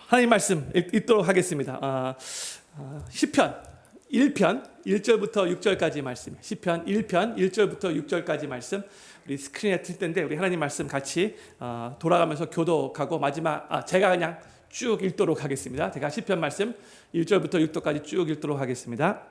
하나님 말씀 읽도록 하겠습니다. 시편 1편 1절부터 6절까지 말씀. 시편 1편 1절부터 6절까지 말씀. 우리 스크린에 틀 텐데 우리 하나님 말씀 같이 돌아가면서 교독하고 마지막 제가 그냥 쭉 읽도록 하겠습니다. 제가 시편 말씀 1절부터 6절까지 쭉 읽도록 하겠습니다.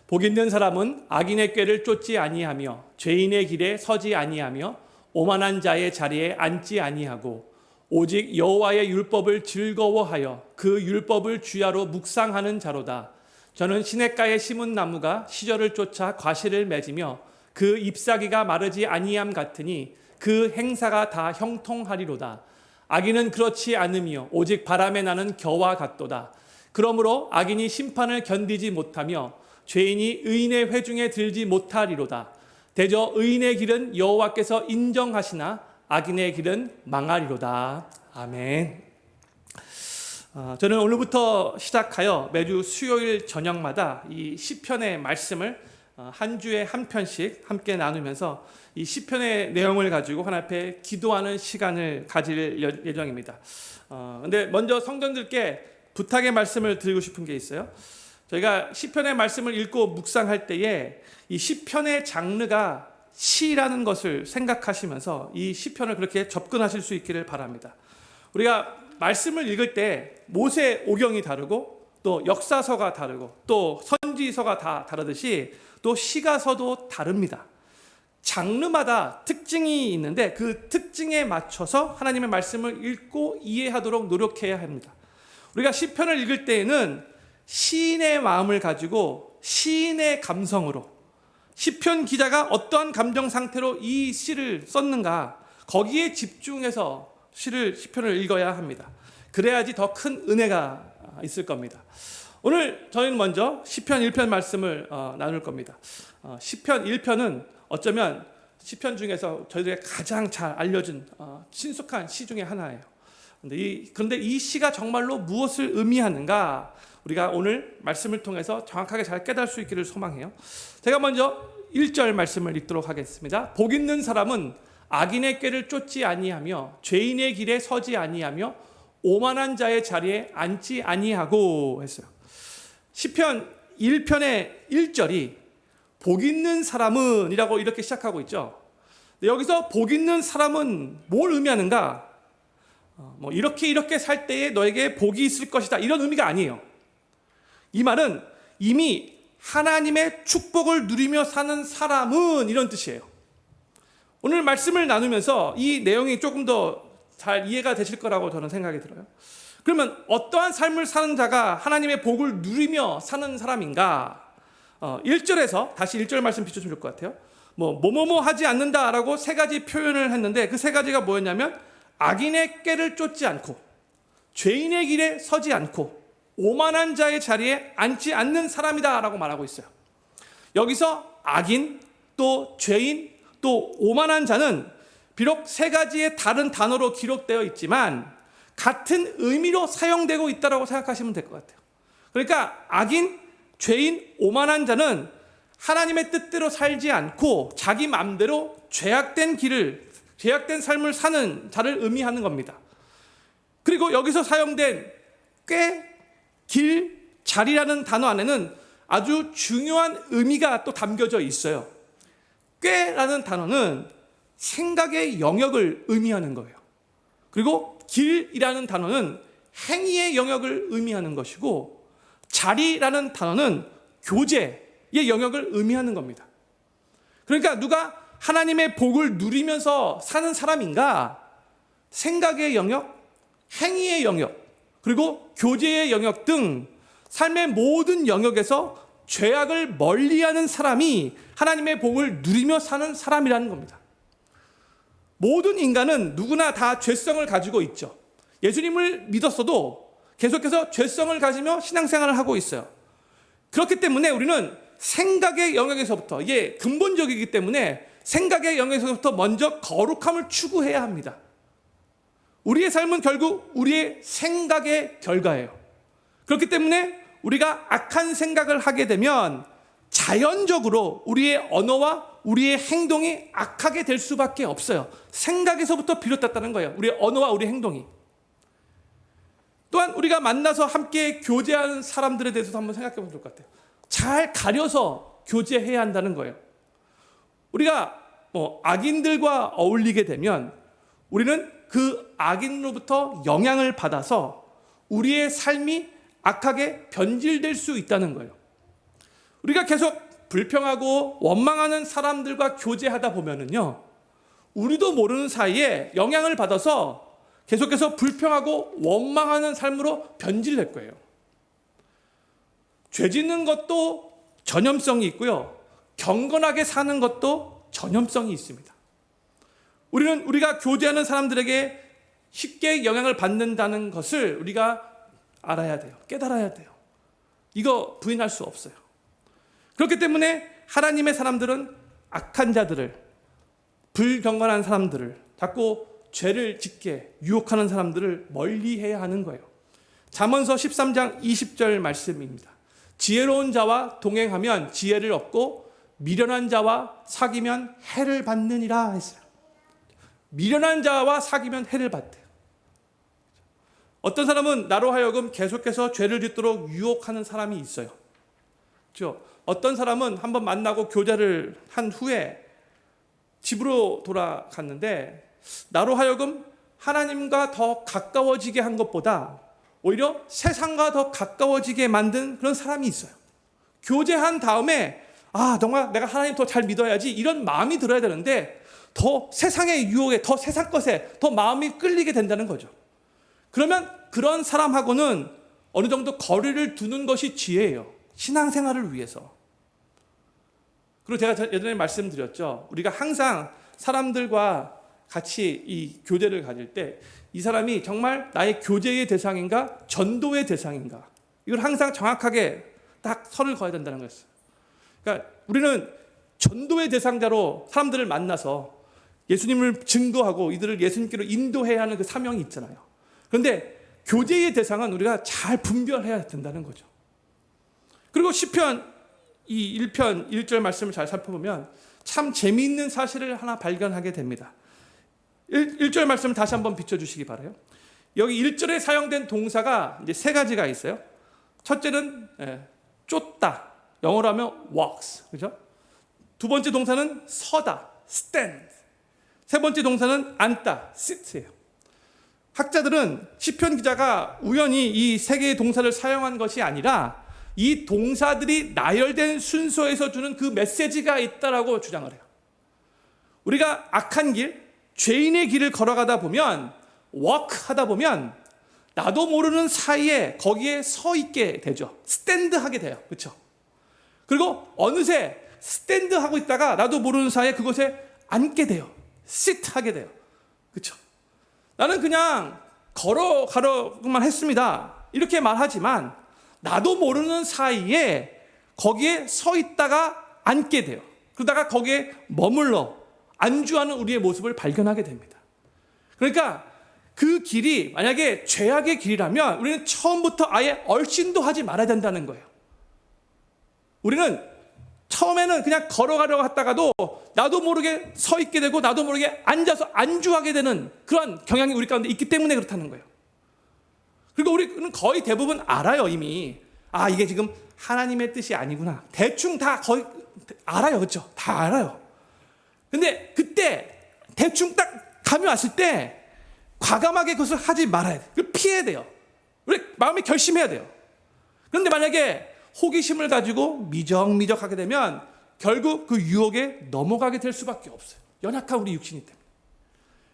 복 있는 사람은 악인의 꾀를 쫓지 아니하며 죄인의 길에 서지 아니하며 오만한 자의 자리에 앉지 아니하고 오직 여호와의 율법을 즐거워하여 그 율법을 주야로 묵상하는 자로다. 저는 시냇가에 심은 나무가 시절을 쫓아 과실을 맺으며 그 잎사귀가 마르지 아니함 같으니 그 행사가 다 형통하리로다. 악인은 그렇지 않으며 오직 바람에 나는 겨와 같도다. 그러므로 악인이 심판을 견디지 못하며 죄인이 의인의 회중에 들지 못하리로다. 대저 의인의 길은 여호와께서 인정하시나 악인의 길은 망하리로다. 아멘. 저는 오늘부터 시작하여 매주 수요일 저녁마다 이 시편의 말씀을 한 주에 한 편씩 함께 나누면서 이 시편의 내용을 가지고 하나님 앞에 기도하는 시간을 가질 예정입니다. 근데 먼저 성도님들께 부탁의 말씀을 드리고 싶은 게 있어요. 저희가 시편의 말씀을 읽고 묵상할 때에 이 시편의 장르가 시라는 것을 생각하시면서 이 시편을 그렇게 접근하실 수 있기를 바랍니다. 우리가 말씀을 읽을 때 모세오경이 다르고 또 역사서가 다르고 또 선지서가 다 다르듯이 또 시가서도 다릅니다. 장르마다 특징이 있는데 그 특징에 맞춰서 하나님의 말씀을 읽고 이해하도록 노력해야 합니다. 우리가 시편을 읽을 때에는 시인의 마음을 가지고 시인의 감성으로 시편 기자가 어떠한 감정 상태로 이 시를 썼는가 거기에 집중해서 시편을 읽어야 합니다. 그래야지 더 큰 은혜가 있을 겁니다. 오늘 저희는 먼저 시편 1편 말씀을 나눌 겁니다. 시편 1편은 어쩌면 시편 중에서 저희들에게 가장 잘 알려진 친숙한 시 중에 하나예요. 그런데 이 시가 정말로 무엇을 의미하는가 우리가 오늘 말씀을 통해서 정확하게 잘 깨달을 수 있기를 소망해요. 제가 먼저 1절 말씀을 읽도록 하겠습니다. 복 있는 사람은 악인의 꾀를 쫓지 아니하며 죄인의 길에 서지 아니하며 오만한 자의 자리에 앉지 아니하고 했어요. 시편 1편의 1절이 복 있는 사람은 이라고 이렇게 시작하고 있죠. 여기서 복 있는 사람은 뭘 의미하는가? 이렇게 살 때에 너에게 복이 있을 것이다 이런 의미가 아니에요. 이 말은 이미 하나님의 축복을 누리며 사는 사람은 이런 뜻이에요. 오늘 말씀을 나누면서 이 내용이 조금 더 잘 이해가 되실 거라고 저는 생각이 들어요. 그러면 어떠한 삶을 사는 자가 하나님의 복을 누리며 사는 사람인가? 1절에서 다시 1절 말씀 비춰주면 좋을 것 같아요. 뭐뭐뭐 하지 않는다라고 세 가지 표현을 했는데 그 세 가지가 뭐였냐면 악인의 꾀를 쫓지 않고 죄인의 길에 서지 않고 오만한 자의 자리에 앉지 않는 사람이다라고 말하고 있어요. 여기서 악인 또 죄인 또 오만한 자는 비록 세 가지의 다른 단어로 기록되어 있지만 같은 의미로 사용되고 있다고 생각하시면 될 것 같아요. 그러니까 악인, 죄인, 오만한 자는 하나님의 뜻대로 살지 않고 자기 마음대로 죄악된 삶을 사는 자를 의미하는 겁니다. 그리고 여기서 사용된 꽤, 길, 자리라는 단어 안에는 아주 중요한 의미가 또 담겨져 있어요. 꾀라는 단어는 생각의 영역을 의미하는 거예요. 그리고 길이라는 단어는 행위의 영역을 의미하는 것이고 자리라는 단어는 교제의 영역을 의미하는 겁니다. 그러니까 누가 하나님의 복을 누리면서 사는 사람인가? 생각의 영역, 행위의 영역, 그리고 교제의 영역 등 삶의 모든 영역에서 죄악을 멀리하는 사람이 하나님의 복을 누리며 사는 사람이라는 겁니다. 모든 인간은 누구나 다 죄성을 가지고 있죠. 예수님을 믿었어도 계속해서 죄성을 가지며 신앙생활을 하고 있어요. 그렇기 때문에 우리는 생각의 영역에서부터 이게 근본적이기 때문에 생각의 영역에서부터 먼저 거룩함을 추구해야 합니다. 우리의 삶은 결국 우리의 생각의 결과예요. 그렇기 때문에 우리가 악한 생각을 하게 되면 자연적으로 우리의 언어와 우리의 행동이 악하게 될 수밖에 없어요. 생각에서부터 비롯됐다는 거예요. 우리의 언어와 우리의 행동이. 또한 우리가 만나서 함께 교제하는 사람들에 대해서도 한번 생각해 보면 좋을 것 같아요. 잘 가려서 교제해야 한다는 거예요. 우리가 악인들과 어울리게 되면 우리는 그 악인으로부터 영향을 받아서 우리의 삶이 악하게 변질될 수 있다는 거예요. 우리가 계속 불평하고 원망하는 사람들과 교제하다 보면은요, 우리도 모르는 사이에 영향을 받아서 계속해서 불평하고 원망하는 삶으로 변질될 거예요. 죄 짓는 것도 전염성이 있고요, 경건하게 사는 것도 전염성이 있습니다. 우리가 교제하는 사람들에게 쉽게 영향을 받는다는 것을 우리가 알아야 돼요. 깨달아야 돼요. 이거 부인할 수 없어요. 그렇기 때문에 하나님의 사람들은 악한 자들을, 불경건한 사람들을, 자꾸 죄를 짓게 유혹하는 사람들을 멀리해야 하는 거예요. 잠언서 13장 20절 말씀입니다. 지혜로운 자와 동행하면 지혜를 얻고 미련한 자와 사귀면 해를 받느니라 했어요. 미련한 자와 사귀면 해를 받대요. 어떤 사람은 나로 하여금 계속해서 죄를 짓도록 유혹하는 사람이 있어요. 그렇죠? 어떤 사람은 한번 만나고 교제를 한 후에 집으로 돌아갔는데 나로 하여금 하나님과 더 가까워지게 한 것보다 오히려 세상과 더 가까워지게 만든 그런 사람이 있어요. 교제한 다음에 정말 내가 하나님 더 잘 믿어야지 이런 마음이 들어야 되는데 더 세상의 유혹에, 더 세상 것에 더 마음이 끌리게 된다는 거죠. 그러면 그런 사람하고는 어느 정도 거리를 두는 것이 지혜예요. 신앙생활을 위해서. 그리고 제가 예전에 말씀드렸죠. 우리가 항상 사람들과 같이 이 교제를 가질 때 이 사람이 정말 나의 교제의 대상인가 전도의 대상인가 이걸 항상 정확하게 딱 선을 그어야 된다는 거였어요. 그러니까 우리는 전도의 대상자로 사람들을 만나서 예수님을 증거하고 이들을 예수님께로 인도해야 하는 그 사명이 있잖아요. 그런데 교제의 대상은 우리가 잘 분별해야 된다는 거죠. 그리고 시편 이 1편 1절 말씀을 잘 살펴보면 참 재미있는 사실을 하나 발견하게 됩니다. 1절 말씀 다시 한번 비춰주시기 바라요. 여기 1절에 사용된 동사가 이제 세 가지가 있어요. 첫째는 쫓다, 영어로 하면 walks, 그죠? 두 번째 동사는 서다, stand. 세 번째 동사는 앉다, sit예요. 학자들은 시편 기자가 우연히 이 세 개의 동사를 사용한 것이 아니라 이 동사들이 나열된 순서에서 주는 그 메시지가 있다라고 주장을 해요. 우리가 악한 길, 죄인의 길을 걸어가다 보면 walk 하다 보면 나도 모르는 사이에 거기에 서 있게 되죠. 스탠드 하게 돼요. 그렇죠? 그리고 어느새 스탠드 하고 있다가 나도 모르는 사이에 그곳에 앉게 돼요. sit 하게 돼요. 그렇죠? 나는 그냥 걸어가려고만 했습니다. 이렇게 말하지만 나도 모르는 사이에 거기에 서 있다가 앉게 돼요. 그러다가 거기에 머물러 안주하는 우리의 모습을 발견하게 됩니다. 그러니까 그 길이 만약에 죄악의 길이라면 우리는 처음부터 아예 얼씬도 하지 말아야 된다는 거예요. 우리는 처음에는 그냥 걸어가려고 했다가도 나도 모르게 서 있게 되고 나도 모르게 앉아서 안주하게 되는 그런 경향이 우리 가운데 있기 때문에 그렇다는 거예요. 그리고 우리는 거의 대부분 알아요. 이미 이게 지금 하나님의 뜻이 아니구나. 대충 다 거의 알아요. 그렇죠? 다 알아요. 근데 그때 대충 딱 감이 왔을 때 과감하게 그것을 하지 말아야 돼요. 피해야 돼요. 우리 마음이 결심해야 돼요. 그런데 만약에 호기심을 가지고 미적미적하게 되면 결국 그 유혹에 넘어가게 될 수밖에 없어요. 연약한 우리 육신이 때문에.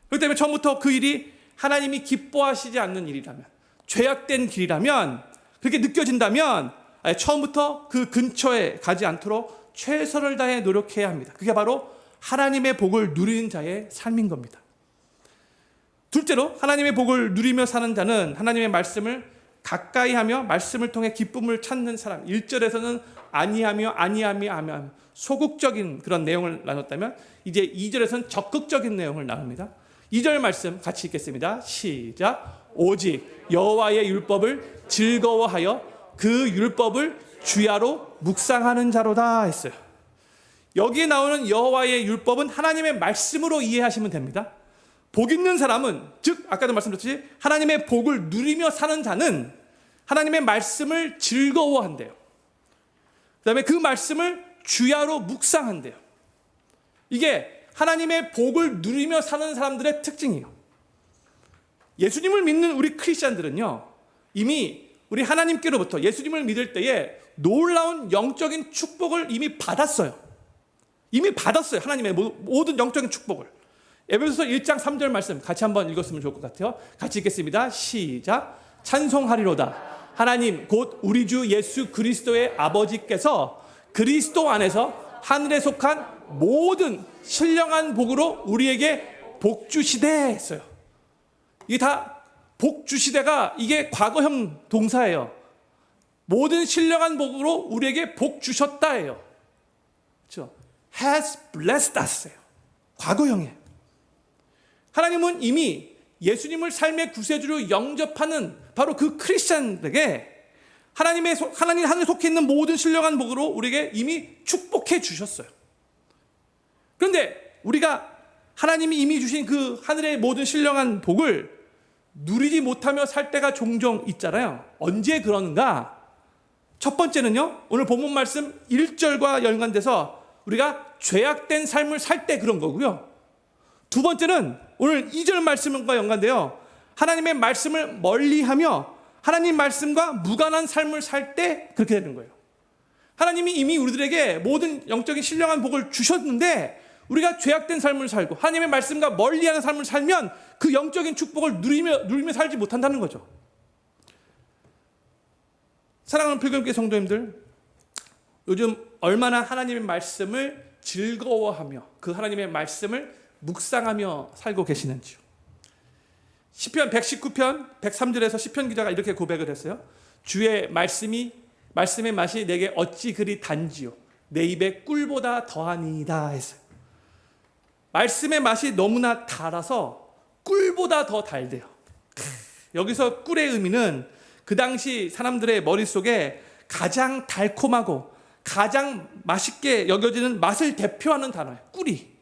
그렇기 때문에 처음부터 그 일이 하나님이 기뻐하시지 않는 일이라면, 죄악된 길이라면, 그렇게 느껴진다면 처음부터 그 근처에 가지 않도록 최선을 다해 노력해야 합니다. 그게 바로 하나님의 복을 누리는 자의 삶인 겁니다. 둘째로 하나님의 복을 누리며 사는 자는 하나님의 말씀을 가까이 하며 말씀을 통해 기쁨을 찾는 사람. 1절에서는 아니하며 소극적인 그런 내용을 나눴다면 이제 2절에서는 적극적인 내용을 나눕니다. 2절 말씀 같이 읽겠습니다. 시작. 오직 여호와의 율법을 즐거워하여 그 율법을 주야로 묵상하는 자로다 했어요. 여기에 나오는 여호와의 율법은 하나님의 말씀으로 이해하시면 됩니다. 복 있는 사람은, 즉 아까도 말씀드렸듯이 하나님의 복을 누리며 사는 자는 하나님의 말씀을 즐거워한대요. 그 다음에 그 말씀을 주야로 묵상한대요. 이게 하나님의 복을 누리며 사는 사람들의 특징이에요. 예수님을 믿는 우리 크리스찬들은요, 이미 우리 하나님께로부터 예수님을 믿을 때에 놀라운 영적인 축복을 이미 받았어요. 이미 받았어요. 하나님의 모든 영적인 축복을. 에베소서 1장 3절 말씀 같이 한번 읽었으면 좋을 것 같아요. 같이 읽겠습니다. 시작. 찬송하리로다. 하나님 곧 우리 주 예수 그리스도의 아버지께서 그리스도 안에서 하늘에 속한 모든 신령한 복으로 우리에게 복 주시되 했어요. 이게 다 복 주시되가 이게 과거형 동사예요. 모든 신령한 복으로 우리에게 복 주셨다예요. 그렇죠? has blessed us예요. 과거형이에요. 하나님은 이미 예수님을 삶의 구세주로 영접하는 바로 그 크리스찬들에게 하나님 하늘에 속해 있는 모든 신령한 복으로 우리에게 이미 축복해 주셨어요. 그런데 우리가 하나님이 이미 주신 그 하늘의 모든 신령한 복을 누리지 못하며 살 때가 종종 있잖아요. 언제 그러는가? 첫 번째는요, 오늘 본문 말씀 1절과 연관돼서 우리가 죄악된 삶을 살 때 그런 거고요. 두 번째는 오늘 2절 말씀과 연관돼요. 하나님의 말씀을 멀리하며 하나님 말씀과 무관한 삶을 살 때 그렇게 되는 거예요. 하나님이 이미 우리들에게 모든 영적인 신령한 복을 주셨는데 우리가 죄악된 삶을 살고 하나님의 말씀과 멀리하는 삶을 살면 그 영적인 축복을 누리며 살지 못한다는 거죠. 사랑하는 필금교회 성도님들, 요즘 얼마나 하나님의 말씀을 즐거워하며 그 하나님의 말씀을 묵상하며 살고 계시는지요. 시편 119편 103절에서 시편 기자가 이렇게 고백을 했어요. 주의 말씀의 맛이 내게 어찌 그리 단지요 내 입에 꿀보다 더하니이다 했어요. 말씀의 맛이 너무나 달아서 꿀보다 더 달대요. 여기서 꿀의 의미는 그 당시 사람들의 머릿속에 가장 달콤하고 가장 맛있게 여겨지는 맛을 대표하는 단어예요. 꿀이.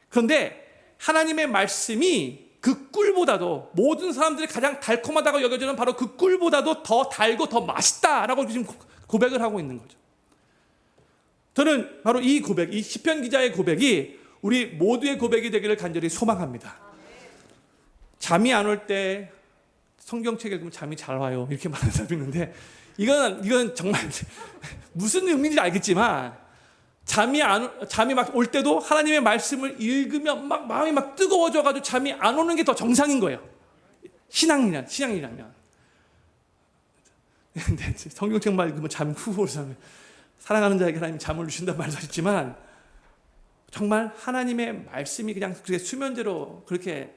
그런데 하나님의 말씀이 그 꿀보다도 모든 사람들이 가장 달콤하다고 여겨지는 바로 그 꿀보다도 더 달고 더 맛있다라고 지금 고백을 하고 있는 거죠. 저는 바로 이 고백, 이 시편 기자의 고백이 우리 모두의 고백이 되기를 간절히 소망합니다. 잠이 안 올 때 성경책 읽으면 잠이 잘 와요 이렇게 말하는 사람이 있는데 이건 정말 무슨 의미인지 알겠지만 잠이 막 올 때도 하나님의 말씀을 읽으면 막 마음이 막 뜨거워져가지고 잠이 안 오는 게 더 정상인 거예요. 신앙이라면. 근데 성경책만 읽으면 잠이 훅 오는 사람, 사랑하는 자에게 하나님이 잠을 주신다는 말도 하셨지만 정말 하나님의 말씀이 그냥 그렇게 수면제로 그렇게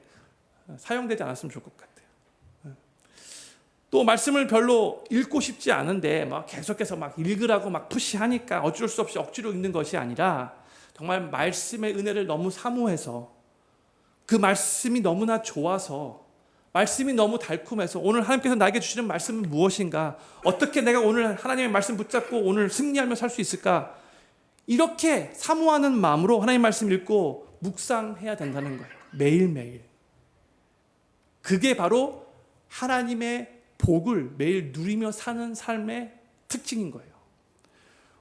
사용되지 않았으면 좋을 것 같아요. 또 말씀을 별로 읽고 싶지 않은데 막 계속해서 막 읽으라고 막 푸시하니까 어쩔 수 없이 억지로 읽는 것이 아니라 정말 말씀의 은혜를 너무 사모해서 그 말씀이 너무나 좋아서 말씀이 너무 달콤해서 오늘 하나님께서 나에게 주시는 말씀은 무엇인가? 어떻게 내가 오늘 하나님의 말씀 붙잡고 오늘 승리하며 살 수 있을까? 이렇게 사모하는 마음으로 하나님 말씀 읽고 묵상해야 된다는 거예요. 매일매일. 그게 바로 하나님의 복을 매일 누리며 사는 삶의 특징인 거예요.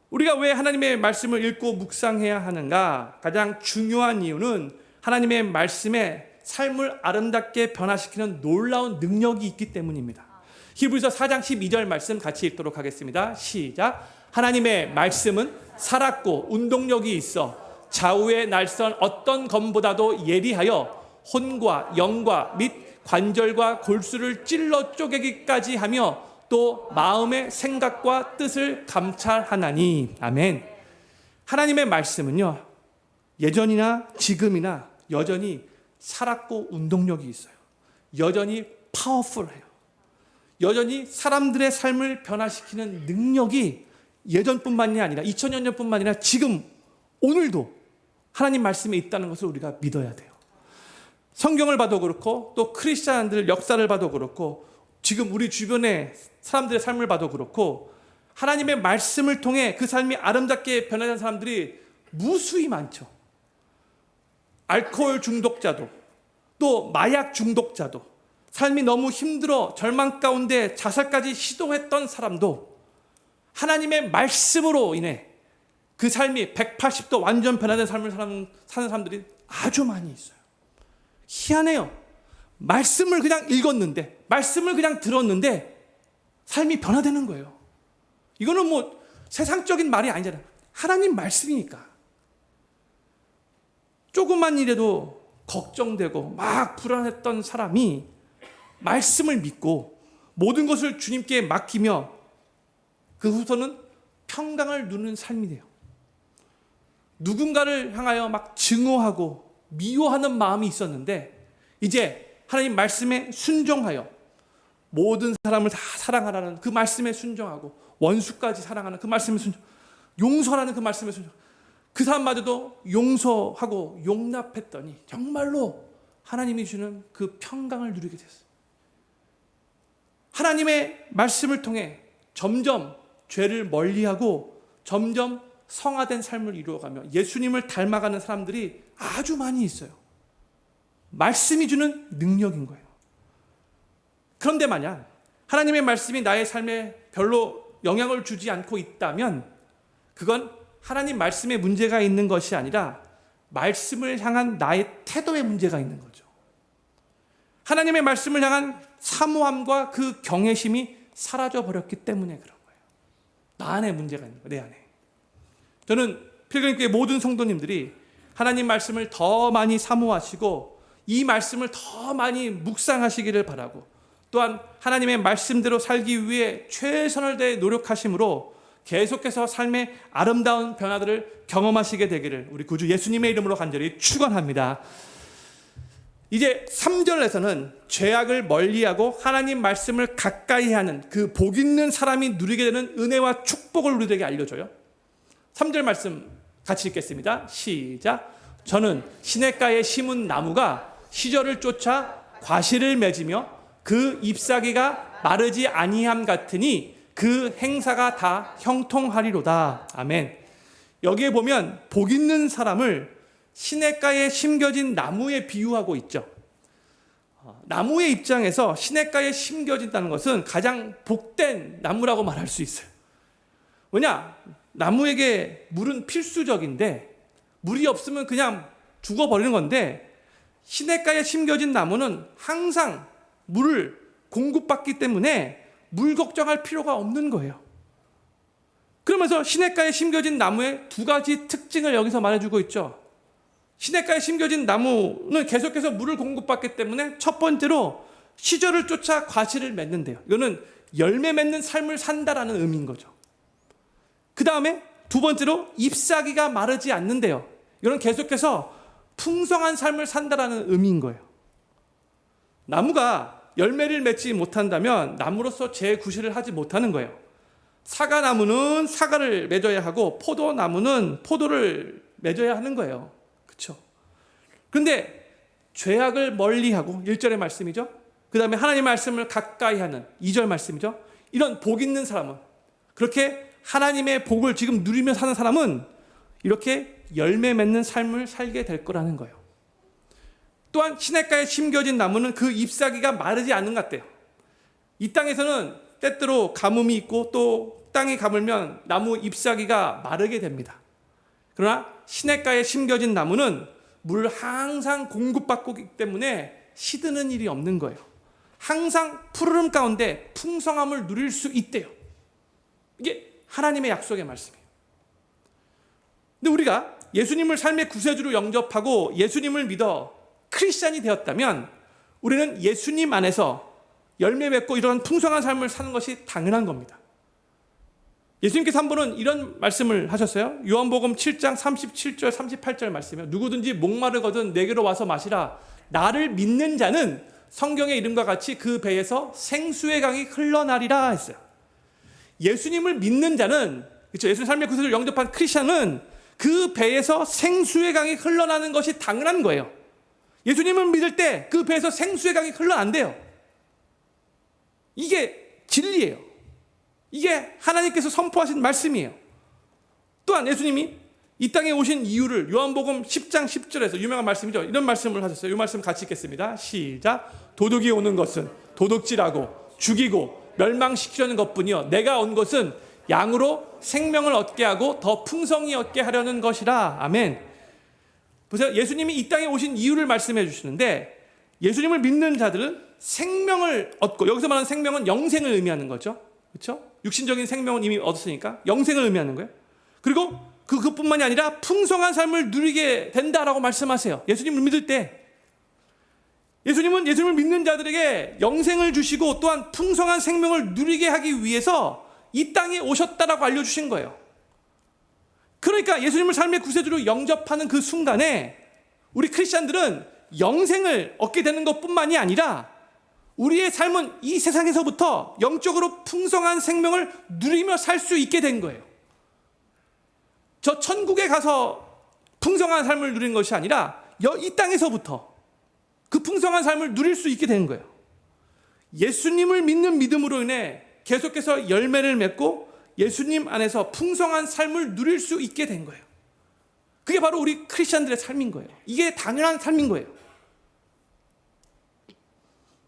우리가 왜 하나님의 말씀을 읽고 묵상해야 하는가? 가장 중요한 이유는 하나님의 말씀에 삶을 아름답게 변화시키는 놀라운 능력이 있기 때문입니다. 히브리서 4장 12절 말씀 같이 읽도록 하겠습니다. 시작. 하나님의 말씀은 살았고 운동력이 있어 좌우의 날선 어떤 검보다도 예리하여 혼과 영과 및 관절과 골수를 찔러 쪼개기까지 하며 또 마음의 생각과 뜻을 감찰하나니. 아멘. 하나님의 말씀은요, 예전이나 지금이나 여전히 살았고 운동력이 있어요. 여전히 파워풀해요. 여전히 사람들의 삶을 변화시키는 능력이 예전뿐만이 아니라 2000년 전뿐만 아니라 지금 오늘도 하나님 말씀에 있다는 것을 우리가 믿어야 돼요. 성경을 봐도 그렇고 또 크리스찬들 역사를 봐도 그렇고 지금 우리 주변의 사람들의 삶을 봐도 그렇고 하나님의 말씀을 통해 그 삶이 아름답게 변화된 사람들이 무수히 많죠. 알코올 중독자도 또 마약 중독자도, 삶이 너무 힘들어 절망 가운데 자살까지 시도했던 사람도 하나님의 말씀으로 인해 그 삶이 180도 완전 변화된 삶을 사는 사람들이 아주 많이 있어요. 희한해요. 말씀을 그냥 읽었는데, 말씀을 그냥 들었는데 삶이 변화되는 거예요. 이거는 뭐 세상적인 말이 아니잖아요. 하나님 말씀이니까. 조금만 일에도 걱정되고 막 불안했던 사람이 말씀을 믿고 모든 것을 주님께 맡기며 그 후부터는 평강을 누리는 삶이 돼요. 누군가를 향하여 막 증오하고 미워하는 마음이 있었는데 이제 하나님 말씀에 순종하여 모든 사람을 다 사랑하라는 그 말씀에 순종하고 원수까지 사랑하는 그 말씀에 순종, 용서하라는 그 말씀에 순종, 그 사람마저도 용서하고 용납했더니 정말로 하나님이 주는 그 평강을 누리게 됐어요. 하나님의 말씀을 통해 점점 죄를 멀리하고 점점 성화된 삶을 이루어가며 예수님을 닮아가는 사람들이 아주 많이 있어요. 말씀이 주는 능력인 거예요. 그런데 만약 하나님의 말씀이 나의 삶에 별로 영향을 주지 않고 있다면 그건 하나님 말씀에 문제가 있는 것이 아니라 말씀을 향한 나의 태도에 문제가 있는 거죠. 하나님의 말씀을 향한 사모함과 그 경외심이 사라져 버렸기 때문에 그런 거예요. 나 안에 문제가 있는 거예요. 내 안에. 저는 필그림교회 모든 성도님들이 하나님 말씀을 더 많이 사모하시고 이 말씀을 더 많이 묵상하시기를 바라고, 또한 하나님의 말씀대로 살기 위해 최선을 다해 노력하심으로 계속해서 삶의 아름다운 변화들을 경험하시게 되기를 우리 구주 예수님의 이름으로 간절히 축원합니다. 이제 3절에서는 죄악을 멀리하고 하나님 말씀을 가까이 하는 그 복 있는 사람이 누리게 되는 은혜와 축복을 우리들에게 알려줘요. 3절 말씀 같이 읽겠습니다. 시작. 저는 시냇가에 심은 나무가 시절을 쫓아 과실을 맺으며 그 잎사귀가 마르지 아니함 같으니 그 행사가 다 형통하리로다. 아멘. 여기에 보면 복 있는 사람을 시냇가에 심겨진 나무에 비유하고 있죠. 나무의 입장에서 시냇가에 심겨진다는 것은 가장 복된 나무라고 말할 수 있어요. 왜냐? 나무에게 물은 필수적인데 물이 없으면 그냥 죽어버리는 건데 시냇가에 심겨진 나무는 항상 물을 공급받기 때문에 물 걱정할 필요가 없는 거예요. 그러면서 시냇가에 심겨진 나무의 두 가지 특징을 여기서 말해주고 있죠. 시냇가에 심겨진 나무는 계속해서 물을 공급받기 때문에 첫 번째로 시절을 쫓아 과실을 맺는데요. 이거는 열매 맺는 삶을 산다라는 의미인 거죠. 그 다음에 두 번째로 잎사귀가 마르지 않는데요. 이건 계속해서 풍성한 삶을 산다라는 의미인 거예요. 나무가 열매를 맺지 못한다면 나무로서 재구실을 하지 못하는 거예요. 사과나무는 사과를 맺어야 하고 포도나무는 포도를 맺어야 하는 거예요. 그렇죠? 그런데 죄악을 멀리하고 1절의 말씀이죠. 그 다음에 하나님의 말씀을 가까이 하는 2절 말씀이죠. 이런 복 있는 사람은, 그렇게 하나님의 복을 지금 누리며 사는 사람은 이렇게 열매 맺는 삶을 살게 될 거라는 거예요. 또한 시냇가에 심겨진 나무는 그 잎사귀가 마르지 않는 것 같대요. 이 땅에서는 때때로 가뭄이 있고 또 땅이 가물면 나무 잎사귀가 마르게 됩니다. 그러나 시냇가에 심겨진 나무는 물을 항상 공급받고 있기 때문에 시드는 일이 없는 거예요. 항상 푸르름 가운데 풍성함을 누릴 수 있대요. 이게 하나님의 약속의 말씀이에요. 근데 우리가 예수님을 삶의 구세주로 영접하고 예수님을 믿어 크리스찬이 되었다면 우리는 예수님 안에서 열매 맺고 이런 풍성한 삶을 사는 것이 당연한 겁니다. 예수님께서 한 번은 이런 말씀을 하셨어요. 요한복음 7장 37절 38절 말씀이에요. 누구든지 목마르거든 내게로 와서 마시라. 나를 믿는 자는 성경의 이름과 같이 그 배에서 생수의 강이 흘러나리라 했어요. 예수님을 믿는 자는, 그렇죠? 예수님 삶의 구세주를 영접한 크리스찬은 그 배에서 생수의 강이 흘러나는 것이 당연한 거예요. 예수님을 믿을 때 그 배에서 생수의 강이 흘러난대요. 이게 진리예요. 이게 하나님께서 선포하신 말씀이에요. 또한 예수님이 이 땅에 오신 이유를 요한복음 10장 10절에서 유명한 말씀이죠. 이런 말씀을 하셨어요. 이 말씀 같이 읽겠습니다. 시작. 도둑이 오는 것은 도둑질하고 죽이고 멸망시키려는 것뿐이요 내가 온 것은 양으로 생명을 얻게 하고 더 풍성히 얻게 하려는 것이라. 아멘. 보세요. 예수님이 이 땅에 오신 이유를 말씀해 주시는데 예수님을 믿는 자들은 생명을 얻고, 여기서 말하는 생명은 영생을 의미하는 거죠. 그렇죠? 육신적인 생명은 이미 얻었으니까 영생을 의미하는 거예요. 그리고 그것뿐만이 아니라 풍성한 삶을 누리게 된다라고 말씀하세요. 예수님을 믿을 때 예수님은 예수님을 믿는 자들에게 영생을 주시고 또한 풍성한 생명을 누리게 하기 위해서 이 땅에 오셨다라고 알려주신 거예요. 그러니까 예수님을 삶의 구세주로 영접하는 그 순간에 우리 크리스찬들은 영생을 얻게 되는 것뿐만이 아니라 우리의 삶은 이 세상에서부터 영적으로 풍성한 생명을 누리며 살 수 있게 된 거예요. 저 천국에 가서 풍성한 삶을 누리는 것이 아니라 이 땅에서부터 그 풍성한 삶을 누릴 수 있게 된 거예요. 예수님을 믿는 믿음으로 인해 계속해서 열매를 맺고 예수님 안에서 풍성한 삶을 누릴 수 있게 된 거예요. 그게 바로 우리 크리스천들의 삶인 거예요. 이게 당연한 삶인 거예요.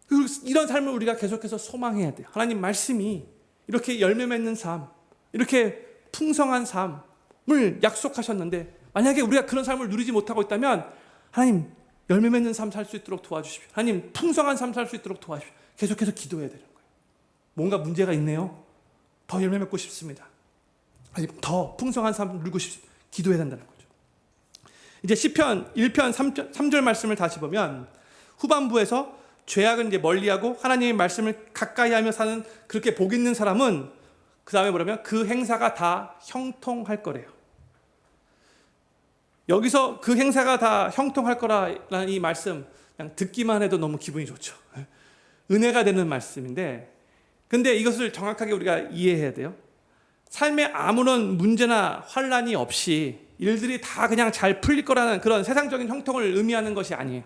그리고 이런 삶을 우리가 계속해서 소망해야 돼요. 하나님 말씀이 이렇게 열매 맺는 삶, 이렇게 풍성한 삶을 약속하셨는데 만약에 우리가 그런 삶을 누리지 못하고 있다면 하나님 열매 맺는 삶 살 수 있도록 도와주십시오. 하나님 풍성한 삶 살 수 있도록 도와주십시오. 계속해서 기도해야 되는 거예요. 뭔가 문제가 있네요. 더 열매 맺고 싶습니다. 아니, 더 풍성한 삶을 누리고 싶습니다. 기도해야 된다는 거죠. 이제 시편 1편 3절 말씀을 다시 보면 후반부에서 죄악은 이제 멀리하고 하나님의 말씀을 가까이 하며 사는 그렇게 복 있는 사람은 그 다음에 뭐냐면 그 행사가 다 형통할 거래요. 여기서 그 행사가 다 형통할 거라는 이 말씀 그냥 듣기만 해도 너무 기분이 좋죠. 은혜가 되는 말씀인데 근데 이것을 정확하게 우리가 이해해야 돼요. 삶에 아무런 문제나 환란이 없이 일들이 다 그냥 잘 풀릴 거라는 그런 세상적인 형통을 의미하는 것이 아니에요.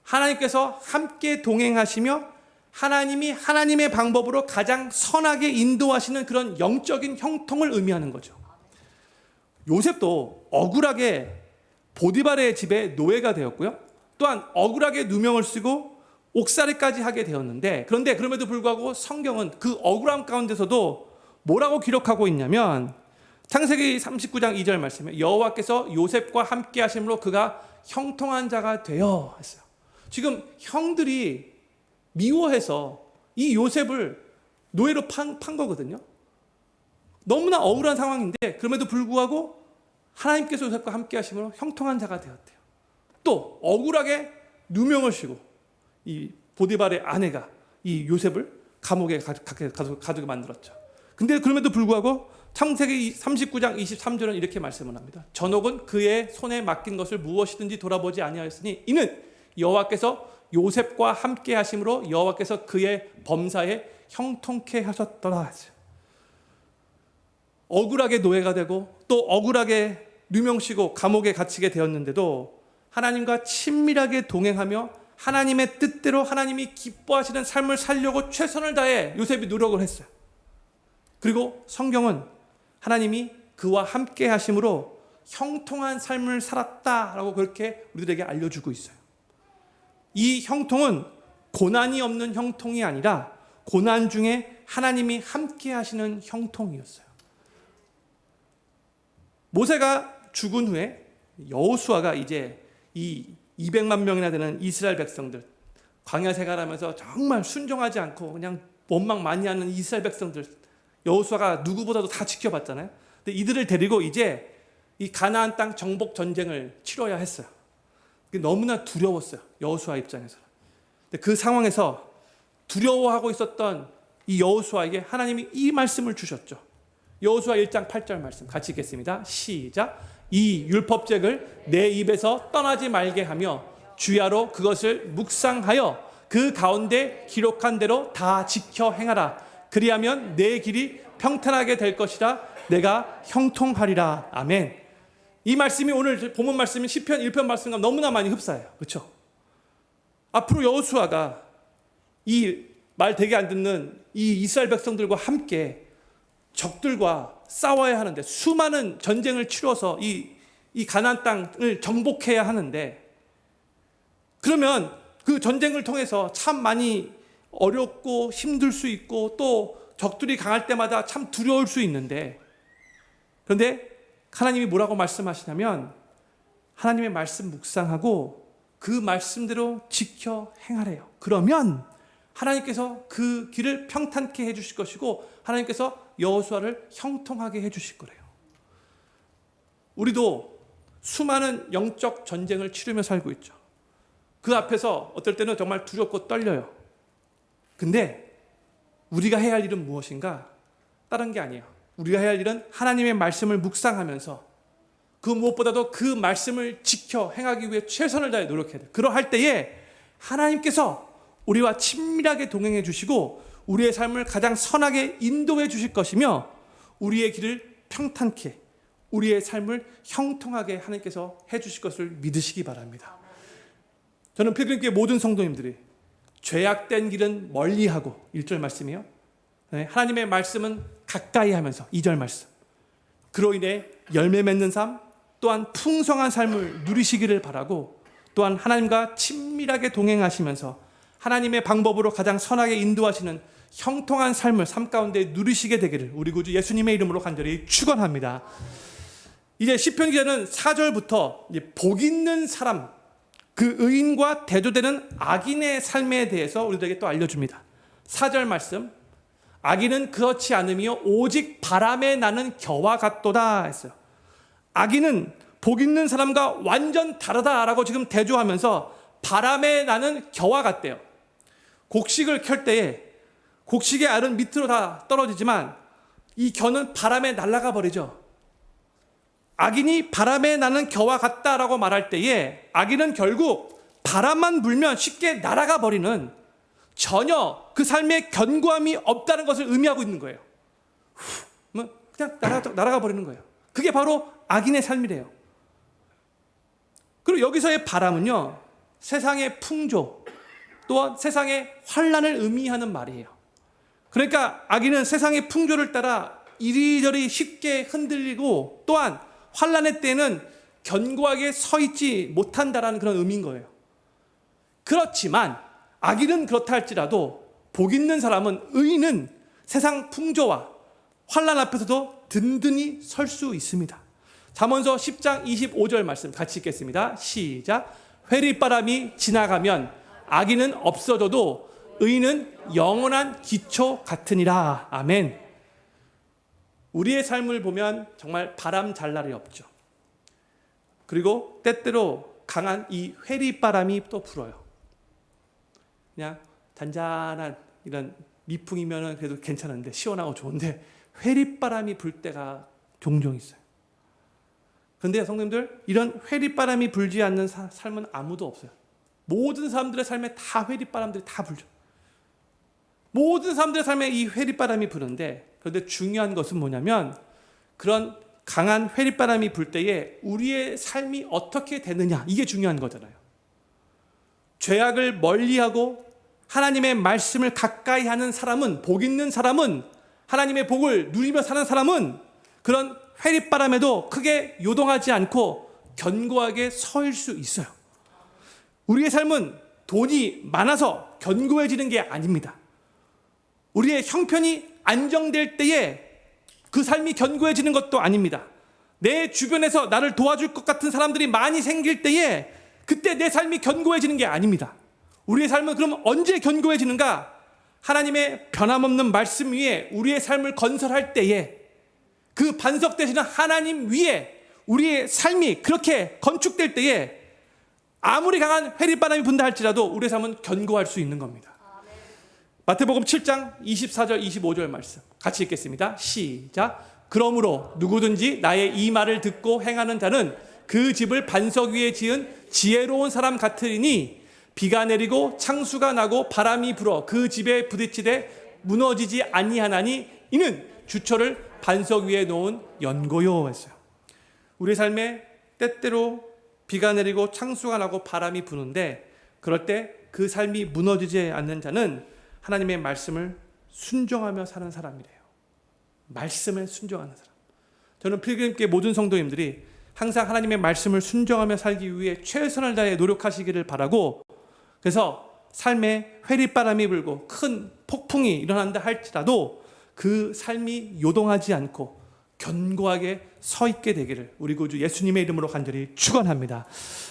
하나님께서 함께 동행하시며 하나님이 하나님의 방법으로 가장 선하게 인도하시는 그런 영적인 형통을 의미하는 거죠. 요셉도 억울하게 보디발의 집에 노예가 되었고요. 또한 억울하게 누명을 쓰고 옥살이까지 하게 되었는데 그런데 그럼에도 불구하고 성경은 그 억울함 가운데서도 뭐라고 기록하고 있냐면 창세기 39장 2절 말씀에 여호와께서 요셉과 함께 하심으로 그가 형통한 자가 되어 했어요. 지금 형들이 미워해서 이 요셉을 노예로 판 거거든요. 너무나 억울한 상황인데 그럼에도 불구하고 하나님께서 요셉과 함께 하심으로 형통한 자가 되었대요. 또 억울하게 누명을 쓰고 이 보디발의 아내가 이 요셉을 감옥에 가두게 만들었죠. 근데 그럼에도 불구하고 창세기 39장 23절은 이렇게 말씀을 합니다. 전옥은 그의 손에 맡긴 것을 무엇이든지 돌아보지 아니하였으니 이는 여호와께서 요셉과 함께 하심으로 여호와께서 그의 범사에 형통케 하셨더라 했어요. 억울하게 노예가 되고 또 억울하게 누명쓰고 감옥에 갇히게 되었는데도 하나님과 친밀하게 동행하며 하나님의 뜻대로 하나님이 기뻐하시는 삶을 살려고 최선을 다해 요셉이 노력을 했어요. 그리고 성경은 하나님이 그와 함께 하심으로 형통한 삶을 살았다라고 그렇게 우리들에게 알려주고 있어요. 이 형통은 고난이 없는 형통이 아니라 고난 중에 하나님이 함께 하시는 형통이었어요. 모세가 죽은 후에 여호수아가 이제 이 200만 명이나 되는 이스라엘 백성들 광야 생활하면서 정말 순종하지 않고 그냥 원망 많이 하는 이스라엘 백성들 여호수아가 누구보다도 다 지켜봤잖아요. 근데 이들을 데리고 이제 이 가나안 땅 정복 전쟁을 치러야 했어요. 너무나 두려웠어요. 여호수아 입장에서는. 근데 그 상황에서 두려워하고 있었던 이 여호수아에게 하나님이 이 말씀을 주셨죠. 여호수아 1장 8절 말씀 같이 읽겠습니다. 시작. 이 율법책을 내 입에서 떠나지 말게 하며 주야로 그것을 묵상하여 그 가운데 기록한 대로 다 지켜 행하라. 그리하면 내 길이 평탄하게 될 것이라. 내가 형통하리라. 아멘. 이 말씀이 오늘 본문 말씀인 시편 1편 말씀과 너무나 많이 흡사해요. 그렇죠? 앞으로 여호수아가 이 말 되게 안 듣는 이 이스라엘 백성들과 함께 적들과 싸워야 하는데, 수많은 전쟁을 치러서 이 가나안 땅을 정복해야 하는데, 그러면 그 전쟁을 통해서 참 많이 어렵고 힘들 수 있고 또 적들이 강할 때마다 참 두려울 수 있는데, 그런데 하나님이 뭐라고 말씀하시냐면 하나님의 말씀 묵상하고 그 말씀대로 지켜 행하래요. 그러면 하나님께서 그 길을 평탄케 해주실 것이고 하나님께서 여호수아를 형통하게 해주실 거래요. 우리도 수많은 영적 전쟁을 치르며 살고 있죠. 그 앞에서 어떨 때는 정말 두렵고 떨려요. 근데 우리가 해야 할 일은 무엇인가? 다른 게 아니에요. 우리가 해야 할 일은 하나님의 말씀을 묵상하면서 그 무엇보다도 그 말씀을 지켜 행하기 위해 최선을 다해 노력해야 돼요. 그러할 때에 하나님께서 우리와 친밀하게 동행해 주시고 우리의 삶을 가장 선하게 인도해 주실 것이며 우리의 길을 평탄케, 우리의 삶을 형통하게 하나님께서 해 주실 것을 믿으시기 바랍니다. 저는 필그림교회 모든 성도님들이 죄악된 길은 멀리하고, 1절 말씀이요, 하나님의 말씀은 가까이 하면서, 2절 말씀, 그로 인해 열매 맺는 삶, 또한 풍성한 삶을 누리시기를 바라고, 또한 하나님과 친밀하게 동행하시면서 하나님의 방법으로 가장 선하게 인도하시는 형통한 삶을 삶 가운데 누리시게 되기를 우리 구주 예수님의 이름으로 간절히 축원합니다. 이제 시편 기자는 4절부터 복 있는 사람, 그 의인과 대조되는 악인의 삶에 대해서 우리들에게 또 알려줍니다. 4절 말씀, 악인은 그렇지 않으며 오직 바람에 나는 겨와 같도다 했어요. 악인은 복 있는 사람과 완전 다르다라고 지금 대조하면서 바람에 나는 겨와 같대요. 곡식을 켤 때에 곡식의 알은 밑으로 다 떨어지지만 이 겨는 바람에 날아가 버리죠. 악인이 바람에 나는 겨와 같다라고 말할 때에 악인은 결국 바람만 불면 쉽게 날아가 버리는, 전혀 그 삶에 견고함이 없다는 것을 의미하고 있는 거예요. 그냥 날아가 버리는 거예요. 그게 바로 악인의 삶이래요. 그리고 여기서의 바람은요, 세상의 풍조 또한 세상의 환란을 의미하는 말이에요. 그러니까 악인은 세상의 풍조를 따라 이리저리 쉽게 흔들리고 또한 환란의 때에는 견고하게 서 있지 못한다라는 그런 의미인 거예요. 그렇지만 악인은 그렇다 할지라도 복 있는 사람은, 의인은 세상 풍조와 환란 앞에서도 든든히 설 수 있습니다. 잠언서 10장 25절 말씀 같이 읽겠습니다. 시작. 회리바람이 지나가면 악인은 없어져도 의인은 영원한 기초 같으니라. 아멘. 우리의 삶을 보면 정말 바람 잘 날이 없죠. 그리고 때때로 강한 이 회리바람이 또 불어요. 그냥 잔잔한 이런 미풍이면 그래도 괜찮은데, 시원하고 좋은데 회리바람이 불 때가 종종 있어요. 그런데 성도님들, 이런 회리바람이 불지 않는 삶은 아무도 없어요. 모든 사람들의 삶에 다 회리바람들이 다 불죠. 모든 사람들의 삶에 이 회리바람이 부는데, 그런데 중요한 것은 뭐냐면 그런 강한 회리바람이 불 때에 우리의 삶이 어떻게 되느냐, 이게 중요한 거잖아요. 죄악을 멀리하고 하나님의 말씀을 가까이 하는 사람은, 복 있는 사람은, 하나님의 복을 누리며 사는 사람은 그런 회리바람에도 크게 요동하지 않고 견고하게 서일 수 있어요. 우리의 삶은 돈이 많아서 견고해지는 게 아닙니다. 우리의 형편이 안정될 때에 그 삶이 견고해지는 것도 아닙니다. 내 주변에서 나를 도와줄 것 같은 사람들이 많이 생길 때에 그때 내 삶이 견고해지는 게 아닙니다. 우리의 삶은 그럼 언제 견고해지는가? 하나님의 변함없는 말씀 위에 우리의 삶을 건설할 때에, 그 반석 되시는 하나님 위에 우리의 삶이 그렇게 건축될 때에 아무리 강한 회리바람이 분다 할지라도 우리의 삶은 견고할 수 있는 겁니다. 마태복음 7장 24절 25절 말씀 같이 읽겠습니다. 시작. 그러므로 누구든지 나의 이 말을 듣고 행하는 자는 그 집을 반석 위에 지은 지혜로운 사람 같으리니 비가 내리고 창수가 나고 바람이 불어 그 집에 부딪히되 무너지지 아니하나니 이는 주초를 반석 위에 놓은 연고요 했어요. 우리 삶에 때때로 비가 내리고 창수가 나고 바람이 부는데, 그럴 때 그 삶이 무너지지 않는 자는 하나님의 말씀을 순종하며 사는 사람이래요. 말씀에 순종하는 사람. 저는 필그림교회 모든 성도님들이 항상 하나님의 말씀을 순종하며 살기 위해 최선을 다해 노력하시기를 바라고, 그래서 삶에 회리바람이 불고 큰 폭풍이 일어난다 할지라도 그 삶이 요동하지 않고 견고하게 서 있게 되기를 우리 구주 예수님의 이름으로 간절히 축원합니다.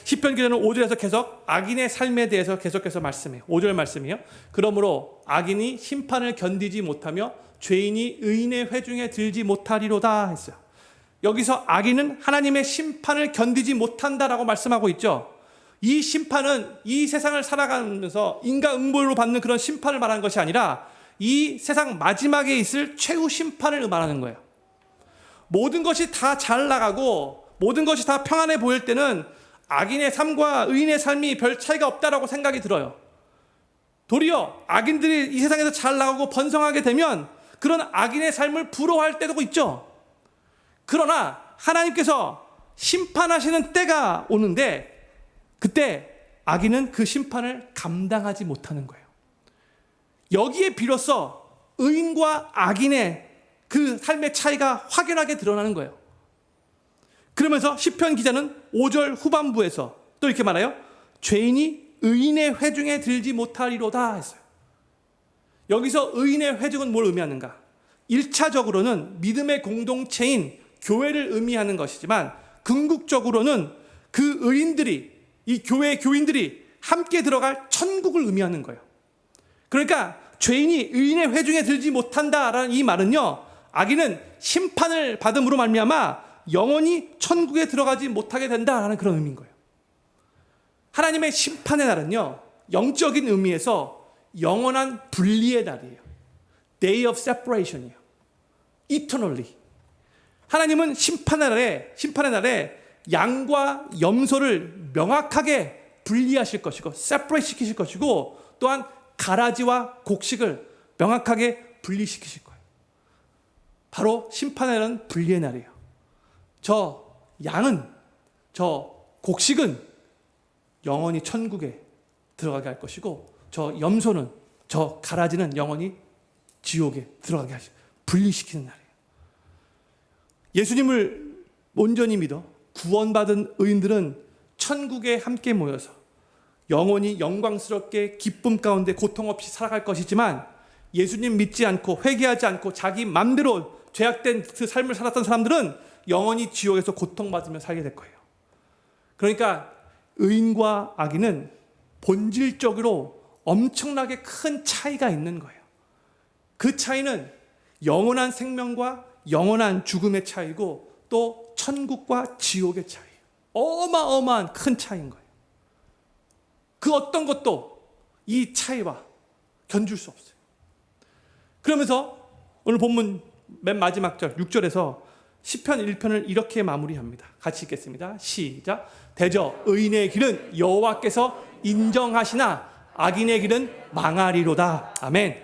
시편 기자는 5절에서 계속 악인의 삶에 대해서 계속해서 말씀해요. 5절 말씀이요. 그러므로 악인이 심판을 견디지 못하며 죄인이 의인의 회중에 들지 못하리로다 했어요. 여기서 악인은 하나님의 심판을 견디지 못한다라고 말씀하고 있죠. 이 심판은 이 세상을 살아가면서 인과응보로 받는 그런 심판을 말하는 것이 아니라 이 세상 마지막에 있을 최후 심판을 말하는 거예요. 모든 것이 다 잘 나가고 모든 것이 다 평안해 보일 때는 악인의 삶과 의인의 삶이 별 차이가 없다라고 생각이 들어요. 도리어 악인들이 이 세상에서 잘 나가고 번성하게 되면 그런 악인의 삶을 부러워할 때도 있죠. 그러나 하나님께서 심판하시는 때가 오는데 그때 악인은 그 심판을 감당하지 못하는 거예요. 여기에 비로소 의인과 악인의 그 삶의 차이가 확연하게 드러나는 거예요. 그러면서 시편 기자는 5절 후반부에서 또 이렇게 말해요. 죄인이 의인의 회중에 들지 못하리로다 했어요. 여기서 의인의 회중은 뭘 의미하는가? 1차적으로는 믿음의 공동체인 교회를 의미하는 것이지만 궁극적으로는 그 의인들이, 이 교회의 교인들이 함께 들어갈 천국을 의미하는 거예요. 그러니까 죄인이 의인의 회중에 들지 못한다라는 이 말은요, 악인은 심판을 받음으로 말미암아 영원히 천국에 들어가지 못하게 된다라는 그런 의미인 거예요. 하나님의 심판의 날은요, 영적인 의미에서 영원한 분리의 날이에요. Day of separation이에요. Eternally. 하나님은 심판의 날에 양과 염소를 명확하게 분리하실 것이고 separate 시키실 것이고 또한 가라지와 곡식을 명확하게 분리시키실 거예요. 바로 심판의 날은 분리의 날이에요. 저 양은, 저 곡식은 영원히 천국에 들어가게 할 것이고 저 염소는, 저 가라지는 영원히 지옥에 들어가게 하시고 분리시키는 날이에요. 예수님을 온전히 믿어 구원받은 의인들은 천국에 함께 모여서 영원히 영광스럽게 기쁨 가운데 고통 없이 살아갈 것이지만 예수님 믿지 않고 회개하지 않고 자기 맘대로 죄악된 그 삶을 살았던 사람들은 영원히 지옥에서 고통받으며 살게 될 거예요. 그러니까 의인과 악인은 본질적으로 엄청나게 큰 차이가 있는 거예요. 그 차이는 영원한 생명과 영원한 죽음의 차이고 또 천국과 지옥의 차이예요. 어마어마한 큰 차이인 거예요. 그 어떤 것도 이 차이와 견줄 수 없어요. 그러면서 오늘 본문 맨 마지막 절 6절에서 시편 1편을 이렇게 마무리합니다. 같이 읽겠습니다. 시작. 대저 의인의 길은 여호와께서 인정하시나 악인의 길은 망하리로다. 아멘.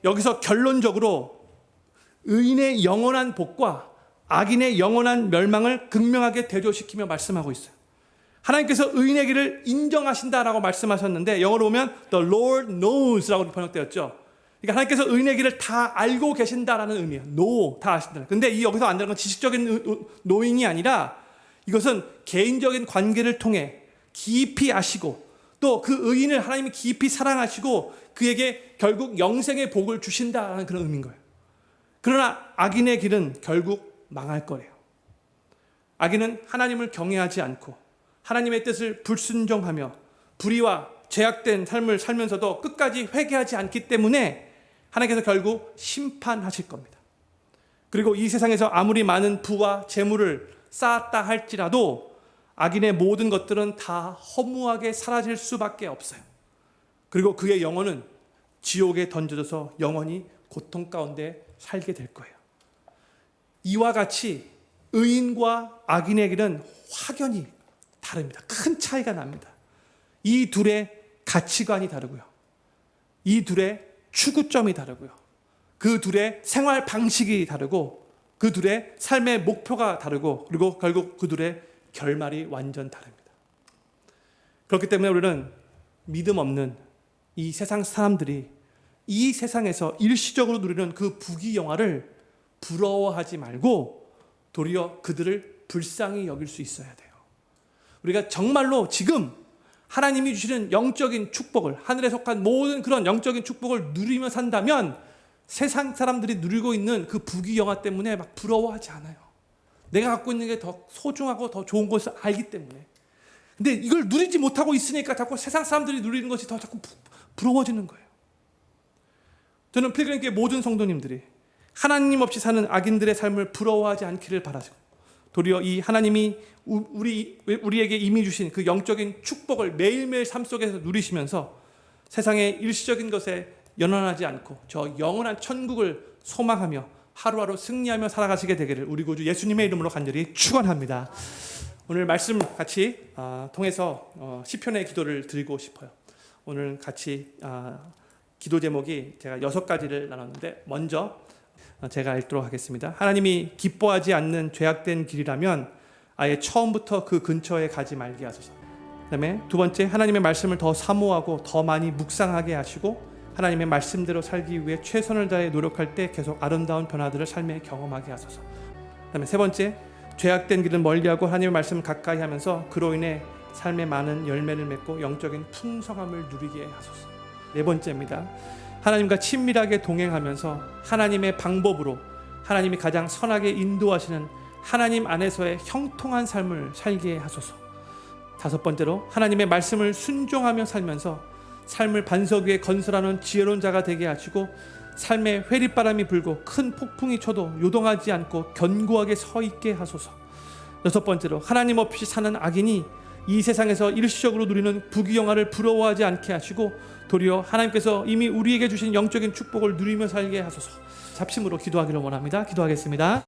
여기서 결론적으로 의인의 영원한 복과 악인의 영원한 멸망을 극명하게 대조시키며 말씀하고 있어요. 하나님께서 의인의 길을 인정하신다라고 말씀하셨는데 영어로 보면 The Lord knows라고 번역되었죠. 그러니까 하나님께서 의인의 길을 다 알고 계신다라는 의미예요. know, 다 아신다. 근데 이 여기서 안 되는 건 지식적인 knowing이 아니라 이것은 개인적인 관계를 통해 깊이 아시고 또 그 의인을 하나님이 깊이 사랑하시고 그에게 결국 영생의 복을 주신다라는 그런 의미인 거예요. 그러나 악인의 길은 결국 망할 거래요. 악인은 하나님을 경외하지 않고 하나님의 뜻을 불순종하며 불의와 죄악된 삶을 살면서도 끝까지 회개하지 않기 때문에 하나님께서 결국 심판하실 겁니다. 그리고 이 세상에서 아무리 많은 부와 재물을 쌓았다 할지라도 악인의 모든 것들은 다 허무하게 사라질 수밖에 없어요. 그리고 그의 영혼은 지옥에 던져져서 영원히 고통 가운데 살게 될 거예요. 이와 같이 의인과 악인의 길은 확연히 다릅니다. 큰 차이가 납니다. 이 둘의 가치관이 다르고요. 이 둘의 추구점이 다르고요. 그 둘의 생활 방식이 다르고 그 둘의 삶의 목표가 다르고 그리고 결국 그 둘의 결말이 완전 다릅니다. 그렇기 때문에 우리는 믿음 없는 이 세상 사람들이 이 세상에서 일시적으로 누리는 그 부귀영화를 부러워하지 말고 도리어 그들을 불쌍히 여길 수 있어야 돼요. 우리가 정말로 지금 하나님이 주시는 영적인 축복을, 하늘에 속한 모든 그런 영적인 축복을 누리며 산다면 세상 사람들이 누리고 있는 그 부귀영화 때문에 막 부러워하지 않아요. 내가 갖고 있는 게 더 소중하고 더 좋은 것을 알기 때문에. 근데 이걸 누리지 못하고 있으니까 자꾸 세상 사람들이 누리는 것이 더 자꾸 부러워지는 거예요. 저는 필그림교회 모든 성도님들이 하나님 없이 사는 악인들의 삶을 부러워하지 않기를 바라고, 도리어 이 하나님이 우리에게 이미 주신 그 영적인 축복을 매일매일 삶 속에서 누리시면서 세상의 일시적인 것에 연연하지 않고 저 영원한 천국을 소망하며 하루하루 승리하며 살아가시게 되기를 우리 구주 예수님의 이름으로 간절히 축원합니다. 오늘 말씀 같이 통해서 시편의 기도를 드리고 싶어요. 오늘 같이 기도 제목이 제가 6가지를 나눴는데, 먼저 제가 읽도록 하겠습니다. 하나님이 기뻐하지 않는 죄악된 길이라면 아예 처음부터 그 근처에 가지 말게 하소서. 그다음에 두 번째, 하나님의 말씀을 더 사모하고 더 많이 묵상하게 하시고 하나님의 말씀대로 살기 위해 최선을 다해 노력할 때 계속 아름다운 변화들을 삶에 경험하게 하소서. 그다음에 세 번째, 죄악된 길은 멀리하고 하나님의 말씀을 가까이 하면서 그로 인해 삶에 많은 열매를 맺고 영적인 풍성함을 누리게 하소서. 네 번째입니다. 하나님과 친밀하게 동행하면서 하나님의 방법으로 하나님이 가장 선하게 인도하시는 하나님 안에서의 형통한 삶을 살게 하소서. 다섯 번째로, 하나님의 말씀을 순종하며 살면서 삶을 반석 위에 건설하는 지혜로운 자가 되게 하시고 삶에 회리바람이 불고 큰 폭풍이 쳐도 요동하지 않고 견고하게 서 있게 하소서. 여섯 번째로, 하나님 없이 사는 악인이 이 세상에서 일시적으로 누리는 부귀영화를 부러워하지 않게 하시고 도리어 하나님께서 이미 우리에게 주신 영적인 축복을 누리며 살게 하소서. 잡심으로 기도하기를 원합니다. 기도하겠습니다.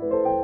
주세요.